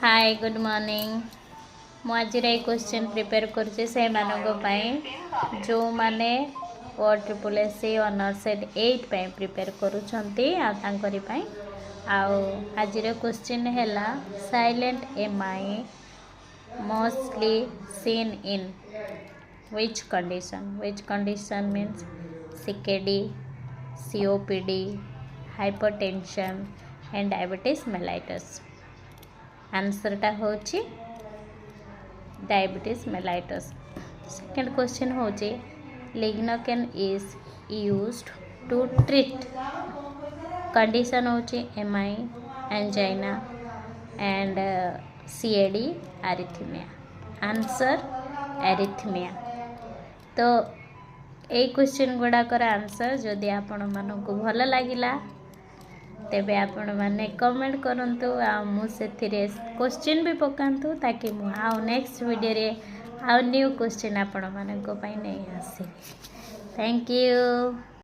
Hi good morning. मु आज question prepare करछे से मानको पाई जो माने ओ ट्रिपल एस सी ऑनर सेट 8 पाई प्रिपेयर करूछंती आ तांकरी पाई आउ आज क्वेश्चन हैला silent M I mostly seen in which condition means CKD, COPD, hypertension and diabetes mellitus। Answer टा होची डायबिटीज मेलाइटस। सेकंड क्वेश्चन होची lignocaine is used to treat condition होची MI angina and CAD arrhythmia. Answer arrhythmia. तो ए question गुड़ाकर answer जदि आपण मानक भल लगिला तेबे आपण माने कमेंट करंतु आ मु सेथिरे क्वेश्चन भी पकांतु ताकि मु आउ नेक्स्ट वीडियो रे आउ न्यू क्वेश्चन आपण मानक पई नै आसी। Thank you.